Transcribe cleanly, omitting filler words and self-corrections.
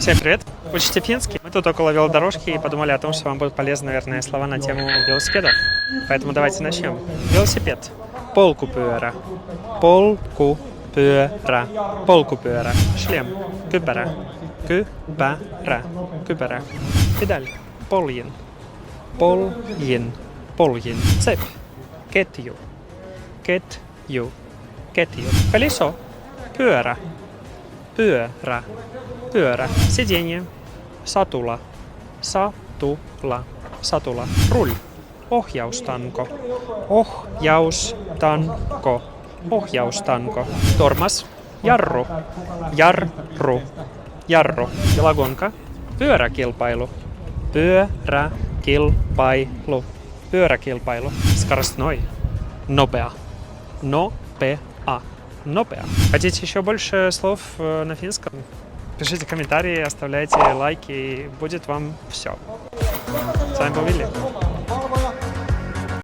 Всем привет! Учите финский? Мы тут около велодорожки и подумали о том, что вам будут полезны, наверное, слова на тему велосипедов. Поэтому давайте начнем. Велосипед. Polkupyörä. Polkupyörä. Polkupyörä. Шлем. Kypärä. Kypärä. Kypärä. Педаль. Poljin. Poljin. Poljin. Цепь. Ketju. Ketju. Ketju. Колесо. Pyörä. Pyörä. Pyörä. Сиденье. Satula. Satula. Satula. Rull. Ohjaustanko. Ohjaustanko. Ohjaustanko. Tormas. Jarru. Jarru. Jarru. Jalagonka. Pyöräkilpailu. Pyöräkilpailu. Pyöräkilpailu. Скоростной. Nopea. Nopea. Nopea. Хотите еще больше слов на финском? Пишите комментарии, оставляйте лайки, и будет вам все. С вами был Вилли.